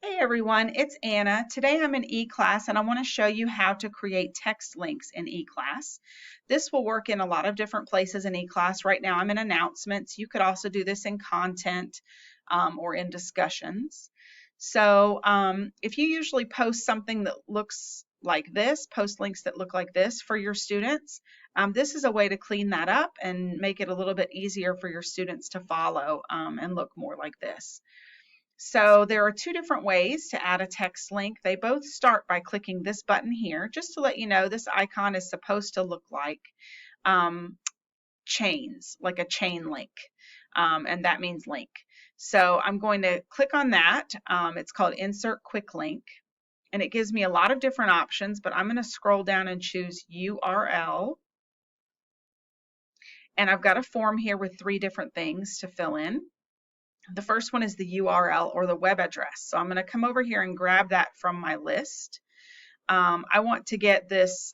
Hey everyone, it's Anna. Today I'm in eClass and I want to show you how to create text links in eClass. This will work in a lot of different places in eClass. Right now I'm in announcements. You could also do this in content or in discussions. So if you usually post something that looks like this, post links that look like this for your students, this is a way to clean that up and make it a little bit easier for your students to follow and look more like this. So there are two different ways to add a text link. They both start by clicking this button here. Just to let you know, this icon is supposed to look like chains, like a chain link, and that means link. So I'm going to click on that. It's called Insert Quick Link, and it gives me a lot of different options, but I'm going to scroll down and choose URL. And I've got a form here with 3 different things to fill in. The first one is the URL or the web address. So I'm going to come over here and grab that from my list. I want to get this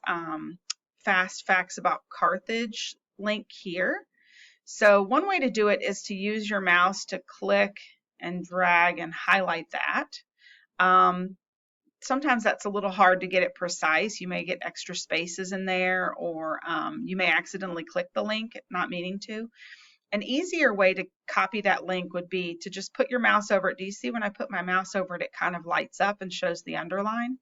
fast facts about Carthage link here. So one way to do it is to use your mouse to click and drag and highlight that. Sometimes that's a little hard to get it precise. You may get extra spaces in there, or you may accidentally click the link, not meaning to. An easier way to copy that link would be to just put your mouse over it. Do you see when I put my mouse over it, it kind of lights up and shows the underline?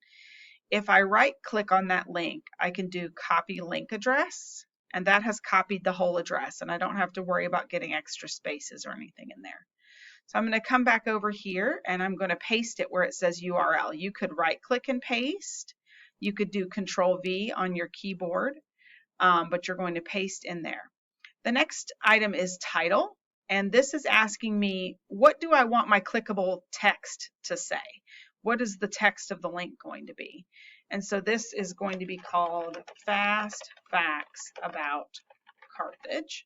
If I right click on that link, I can do copy link address, and that has copied the whole address, and I don't have to worry about getting extra spaces or anything in there. So I'm going to come back over here and I'm going to paste it where it says URL. You could right click and paste. You could do Control V on your keyboard, but you're going to paste in there. The next item is title, and this is asking me, what do I want my clickable text to say? What is the text of the link going to be? And so this is going to be called Fast Facts About Carthage.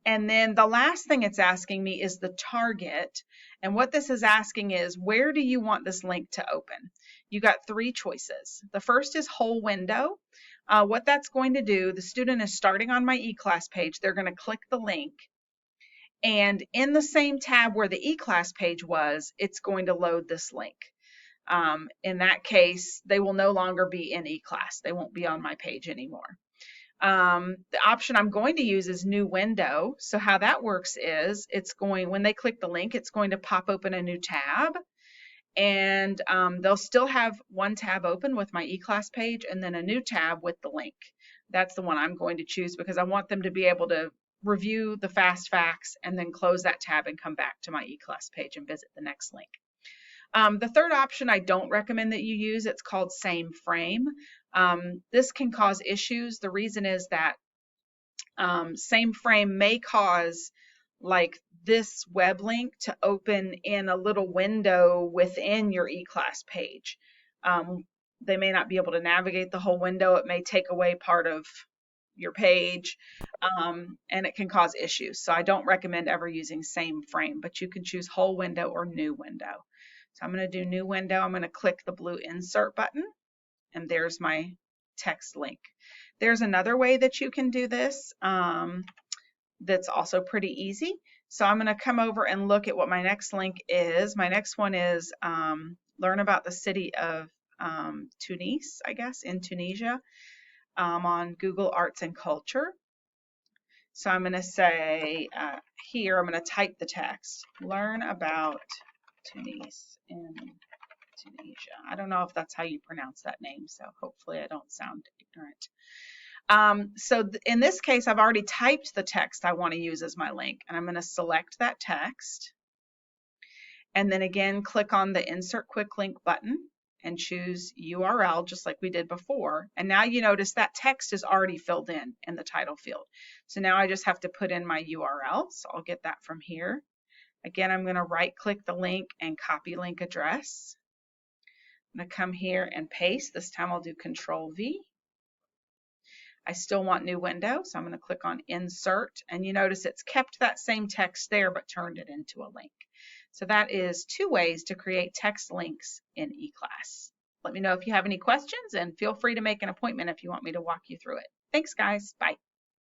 And then the last thing it's asking me is the target. And what this is asking is, where do you want this link to open? You got 3 choices. The first is whole window. What that's going to do, the student is starting on my eClass page. They're going to click the link. And in the same tab where the eClass page was, it's going to load this link. In that case, they will no longer be in eClass. They won't be on my page anymore. The option I'm going to use is new window. So how that works is when they click the link, it's going to pop open a new tab, and they'll still have one tab open with my eClass page and then a new tab with the link. That's the one I'm going to choose because I want them to be able to review the fast facts and then close that tab and come back to my eClass page and visit the next link. The third option I don't recommend that you use. It's called same frame. This can cause issues. The reason is that same frame may cause like this web link to open in a little window within your eClass page. They may not be able to navigate the whole window. It may take away part of your page, and it can cause issues. So I don't recommend ever using same frame, but you can choose whole window or new window. So I'm going to do new window. I'm going to click the blue insert button, and there's my text link. There's another way that you can do this that's also pretty easy. So I'm going to come over and look at what my next link is. My next one is learn about the city of Tunis, I guess, in Tunisia, on Google Arts and Culture. So I'm going to say here, I'm going to type the text, learn about Tunis in Tunisia. I don't know if that's how you pronounce that name, so hopefully I don't sound ignorant. So in this case, I've already typed the text I want to use as my link, and I'm going to select that text, and then again click on the Insert Quick Link button and choose URL just like we did before. And now you notice that text is already filled in the title field. So now I just have to put in my URL, so I'll get that from here. Again, I'm going to right click the link and copy link address. I'm going to come here and paste. This time I'll do Control V. I still want new window, so I'm going to click on Insert, and you notice it's kept that same text there but turned it into a link. So that is 2 ways to create text links in eClass. Let me know if you have any questions, and feel free to make an appointment if you want me to walk you through it. Thanks, guys. Bye.